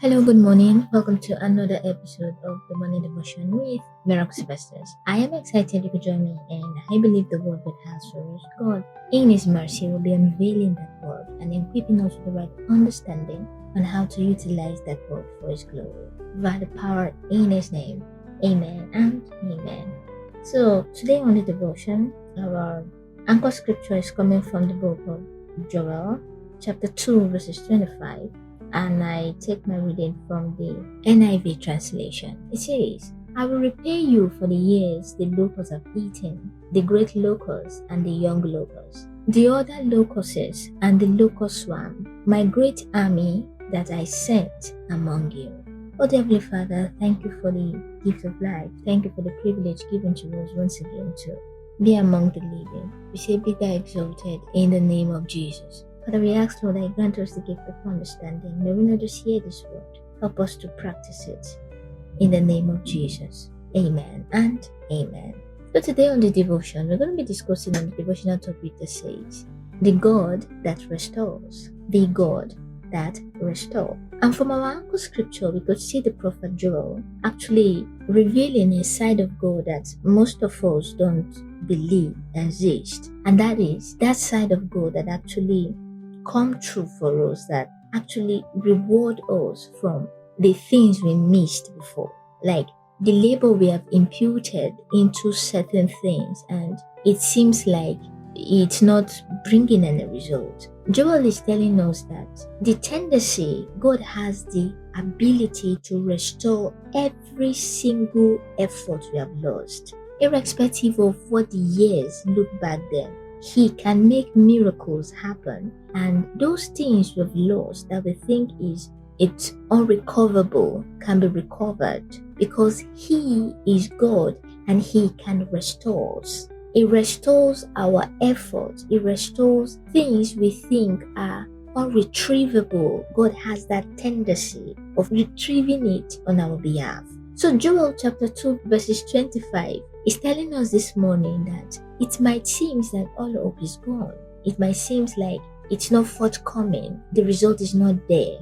Hello, good morning. Welcome to another episode of the Morning Devotion with Miracle Investors. I am excited you could join me, and I believe the word God has for us. God, in His mercy, will be unveiling that word and equipping us with the right understanding on how to utilize that word for His glory. By the power in His name, Amen and Amen. So today on the devotion, our anchor scripture is coming from the book of Joel, chapter 2, verses 25. And I take my reading from the NIV translation. It says, I will repay you for the years the locusts have eaten, the great locust and the young locust, the other locusts and the locust swarm, my great army that I sent among you. Oh, dear Heavenly Father, thank you for the gift of life. Thank you for the privilege given to us once again to be among the living. We say, be thou exalted in the name of Jesus. Father, we ask, Lord, that you grant us the gift of understanding. May we not just hear this word, help us to practice it. In the name of Jesus. Amen and amen. So today on the devotion, we're going to be discussing on the devotional topic that says, the God that restores. The God that restores. And from our anchor scripture, we could see the prophet Joel actually revealing a side of God that most of us don't believe exists. And that is that side of God that actually come true for us, that actually reward us from the things we missed before, like the labor we have imputed into certain things, and it seems like it's not bringing any result. Joel is telling us that the tendency, God has the ability to restore every single effort we have lost, irrespective of what the years look back then. He can make miracles happen, and those things we've lost that we think it's unrecoverable can be recovered, because He is God and He can restore us. He restores our efforts. He restores things we think are unretrievable. God has that tendency of retrieving it on our behalf. So Joel chapter 2 verses 25 is telling us this morning that it might seem that all hope is gone. It might seem like it's not forthcoming. The result is not there.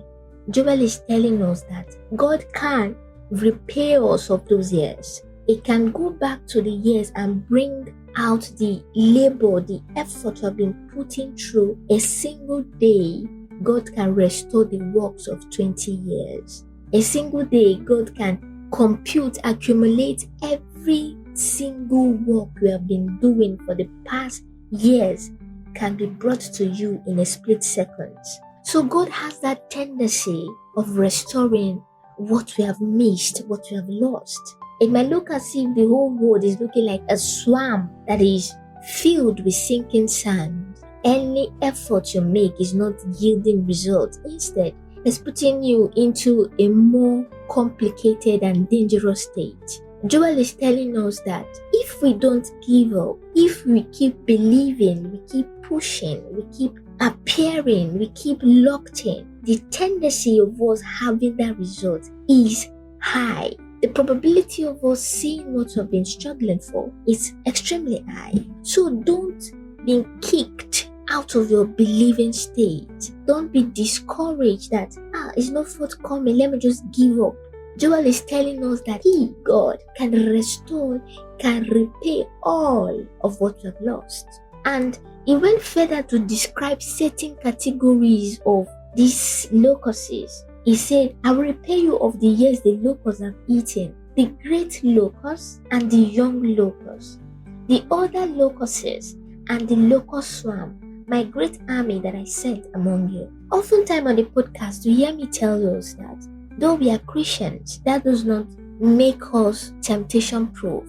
Joel is telling us that God can repay us of those years. It can go back to the years and bring out the labor, the effort you have been putting through a single day. God can restore the works of 20 years. A single day, God can compute, accumulate every single work you have been doing for the past years can be brought to you in a split second. So God has that tendency of restoring what we have missed, what we have lost. It might look as if the whole world is looking like a swamp that is filled with sinking sand. Any effort you make is not yielding results. Instead, it's putting you into a more complicated and dangerous state. Joel is telling us that if we don't give up, if we keep believing, we keep pushing, we keep appearing, we keep locked in, the tendency of us having that result is high. The probability of us seeing what we've been struggling for is extremely high. So don't be kicked out of your believing state. Don't be discouraged that it's not forthcoming, let me just give up. Joel is telling us that He, God, can restore, can repay all of what we have lost. And He went further to describe certain categories of these locusts. He said, I will repay you of the years the locusts have eaten, the great locust and the young locust, the other locusts and the locust swarm, my great army that I sent among you. Oftentimes on the podcast, you hear me tell us that though we are Christians, that does not make us temptation proof.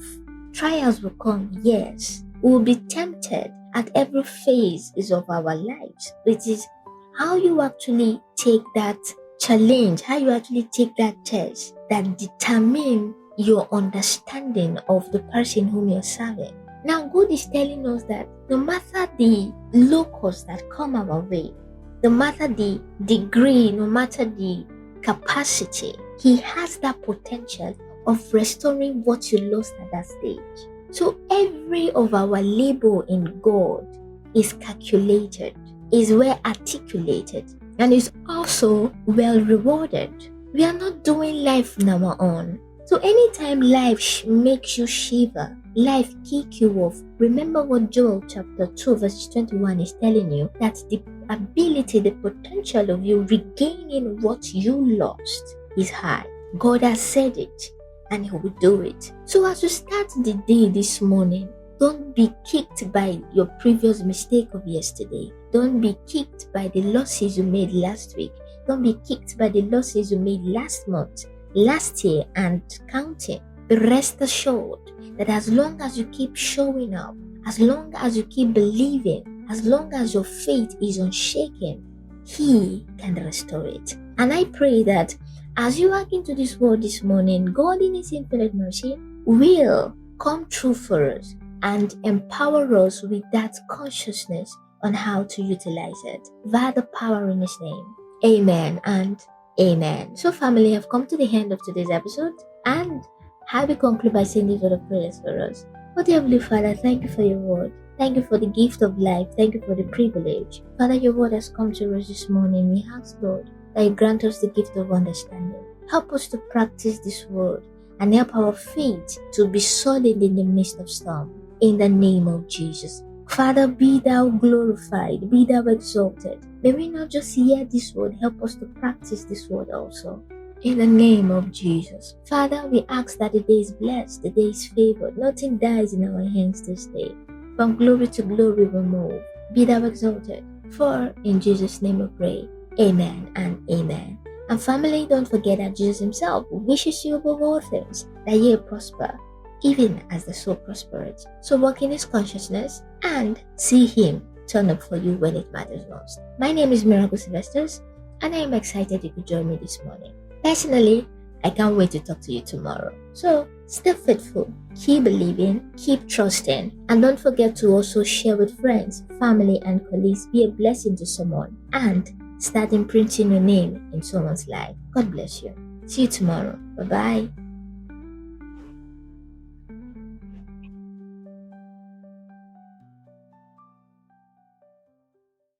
Trials will come, yes. We will be tempted at every phase of our lives. It is how you actually take that challenge, how you actually take that test that determine your understanding of the person whom you're serving. Now, God is telling us that no matter the locusts that come our way, no matter the degree, no matter the capacity, He has that potential of restoring what you lost at that stage. So every of our labor in God is calculated, is well articulated, and is also well rewarded. We are not doing life on our own. So anytime life makes you shiver, life kick you off, remember what Joel chapter 2 verse 21 is telling you, that the ability, the potential of you regaining what you lost is high. God has said it and He will do it. So as you start the day this morning, don't be kicked by your previous mistake of yesterday. Don't be kicked by the losses you made last week. Don't be kicked by the losses you made last month, last year, and counting. But rest assured that as long as you keep showing up, as long as you keep believing, as long as your faith is unshaken, He can restore it. And I pray that as you walk into this world this morning, God in His infinite mercy will come true for us and empower us with that consciousness on how to utilize it via the power in His name. Amen and amen. So family, I've come to the end of today's episode, and I will conclude by saying these word of prayers for us. Oh dear Heavenly Father, thank you for your word. Thank you for the gift of life. Thank you for the privilege. Father, your word has come to us this morning. We ask, Lord, that you grant us the gift of understanding. Help us to practice this word and help our faith to be solid in the midst of storm. In the name of Jesus. Father, be thou glorified, be thou exalted. May we not just hear this word, help us to practice this word also. In the name of Jesus. Father, we ask that the day is blessed, the day is favored. Nothing dies in our hands this day. From glory to glory we move. Be thou exalted. For in Jesus' name we pray. Amen and amen. And family, don't forget that Jesus Himself wishes you above all things that ye prosper, even as the soul prospereth. So walk in His consciousness and see Him turn up for you when it matters most. My name is Miracle Sylvesters, and I am excited you could join me this morning. Personally, I can't wait to talk to you tomorrow. So stay faithful, keep believing, keep trusting, and don't forget to also share with friends, family, and colleagues. Be a blessing to someone and start imprinting your name in someone's life. God bless you. See you tomorrow. Bye-bye.